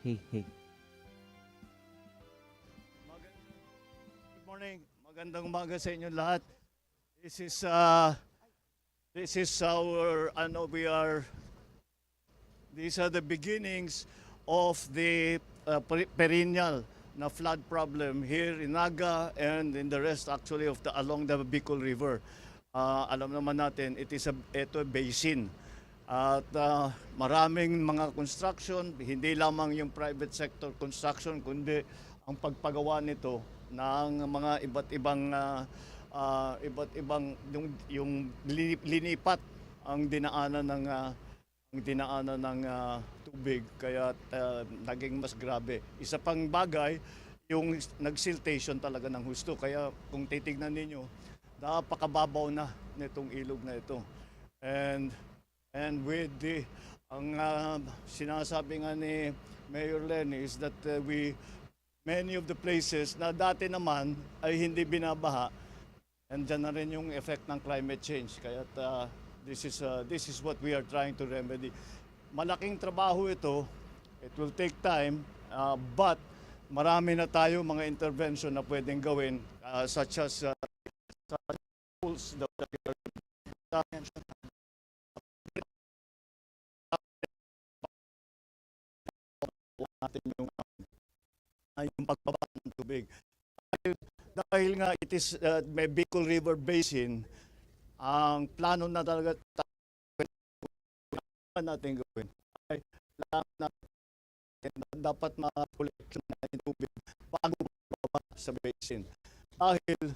Hey, hey. Good morning. Magandang umaga sa inyo lahat. This is our we are these are the beginnings of the perennial na flood problem here in Naga and in the rest actually of the along the Bicol River. Alam naman natin ito basin. At maraming mga construction, hindi lamang yung private sector construction, kundi ang pagpagawa nito ng mga iba't ibang yung linipat ang dinaanan ng tubig kaya naging mas grabe. Isa pang bagay, yung nagsiltation talaga ng husto. Kaya kung titignan ninyo, napakababaw na nitong ilog na ito. And with ang sinasabi nga ni Mayor Lenny is that many of the places na dati naman ay hindi binabaha, and dyan na rin yung effect ng climate change. Kaya this is what we are trying to remedy. Malaking trabaho ito. It will take time, but marami na tayo mga intervention na pwedeng gawin, such as tools that we are natin yung pagbaba ng tubig. Dahil nga it is may Bicol River Basin, ang plano na talaga natin gawin ay dapat ma-collect yung tubig bago bababa sa basin. Dahil,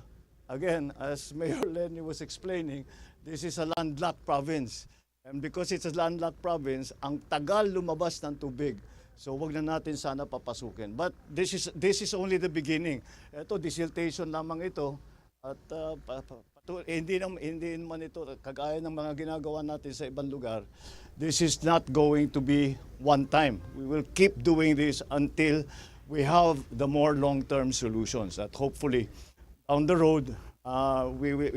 again, as Mayor Lenny was explaining, this is a landlocked province. And because it's a landlocked province, ang tagal lumabas ng tubig. So wag na natin sana papasukin. But this is only the beginning. Ito, desiltation lamang ito. At hindi naman ito kagaya ng mga ginagawa natin sa ibang lugar. This is not going to be one time. We will keep doing this until we have the more long-term solutions. At hopefully, down the road,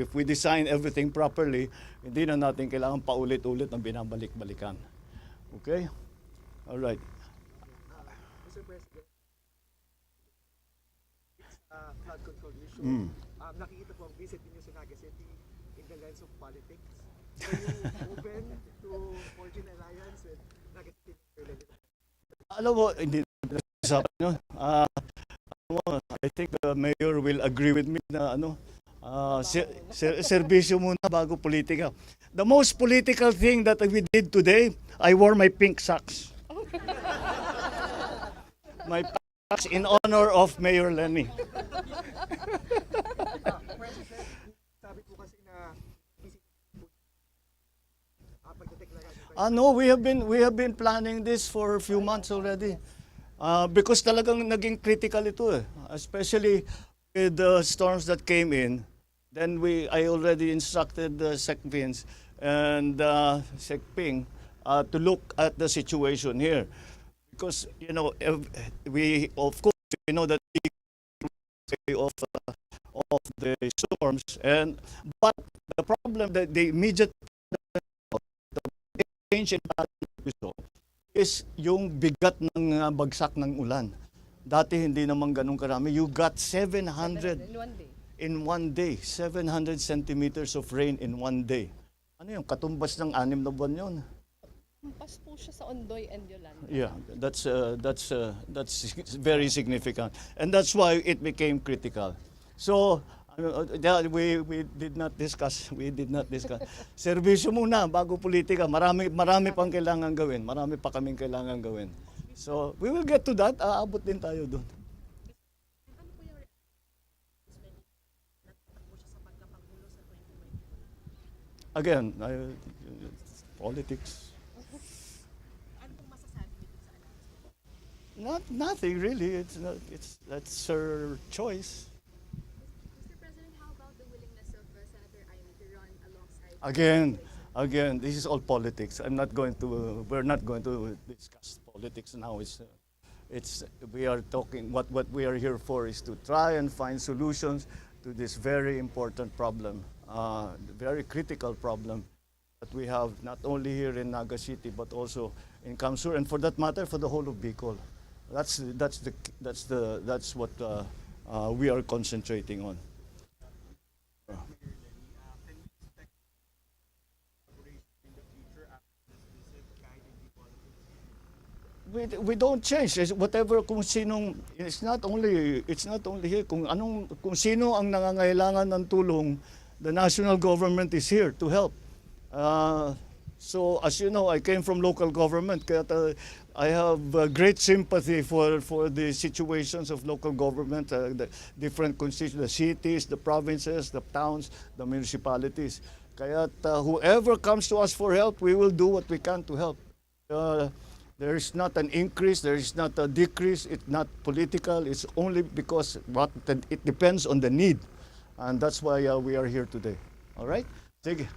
if we design everything properly, hindi na natin kailangan paulit-ulit na binabalik-balikan. Okay? All right. Mr. President, flood control issue. Nakikita po ang visit ninyo sa Naga City in the lens of politics. Are you open to forging alliance with Naga City? Alam mo, hindi sa ano. I think the mayor will agree with me na serbisyo muna bago politika. The most political thing that we did today, I wore my pink socks. My socks in honor of Mayor Lenny. Sabi po kasi na No, we have been planning this for a few months already. Because talagang naging critical ito especially with the storms that came in. Then I already instructed the SecVins and SecPing to look at the situation here. Because, we, of course, we know that of the storms, but the problem that the immediate change in is yung bigat ng bagsak ng ulan. Dati hindi naman ganun karami. You got 700 in one day, 700 centimeters of rain in one day. Ano yung katumbas ng 6 na buwan yun? Pas po siya sa Ondoy and Yolanda. Yeah, that's very significant, and that's why it became critical. So we did not discuss. Serbisyo muna bago politika. Marami pang kailangan gawin. Marami pa kaming kailangan gawin. So we will get to that. Aabot din tayo doon. Again, politics. Nothing really. That's her choice. Mr. President, how about the willingness of Senator Amy to run alongside? Again, this is all politics. We're not going to discuss politics now. We are talking. What we are here for is to try and find solutions to this very important problem, very critical problem that we have not only here in Naga City but also in Kamsur, and for that matter, for the whole of Bicol. That's what we are concentrating on. We don't change. Whatever kung sinong, it's not only here kung sino ang nangangailangan ng tulong, the national government is here to help. So as you know, I came from local government, kaya I have great sympathy for the situations of local government, the different constituencies, the cities, the provinces, the towns, the municipalities. Kaya whoever comes to us for help, we will do what we can to help. There is not an increase, there is not a decrease, it's not political, it's only because it depends on the need. And that's why we are here today. All right? Sige.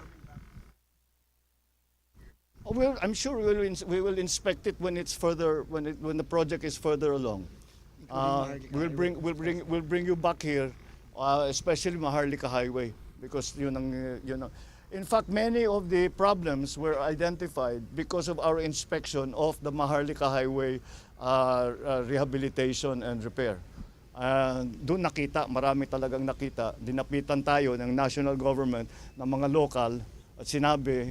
Oh, well, I'm sure we will inspect it when it's further, when the project is further along. We'll bring you back here, especially Maharlika Highway, because yun ang. In fact, many of the problems were identified because of our inspection of the Maharlika Highway rehabilitation and repair. Doon nakita, marami talagang nakita. Dinapitan tayo ng national government, ng mga local, at sinabi,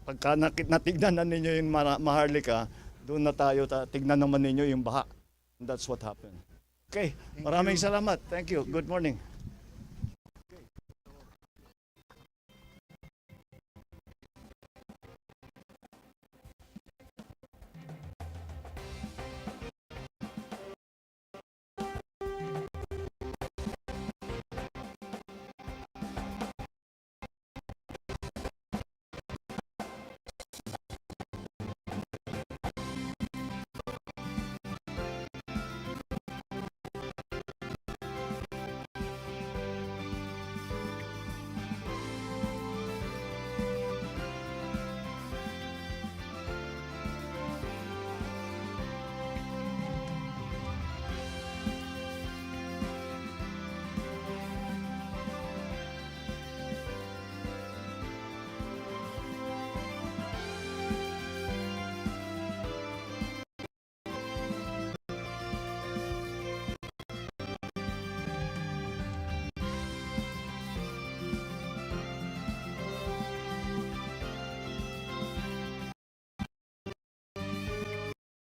pagka natignan na ninyo yung Maharlika, doon na tayo, tignan naman ninyo yung baha. And that's what happened. Okay, maraming salamat. Thank you. Good morning.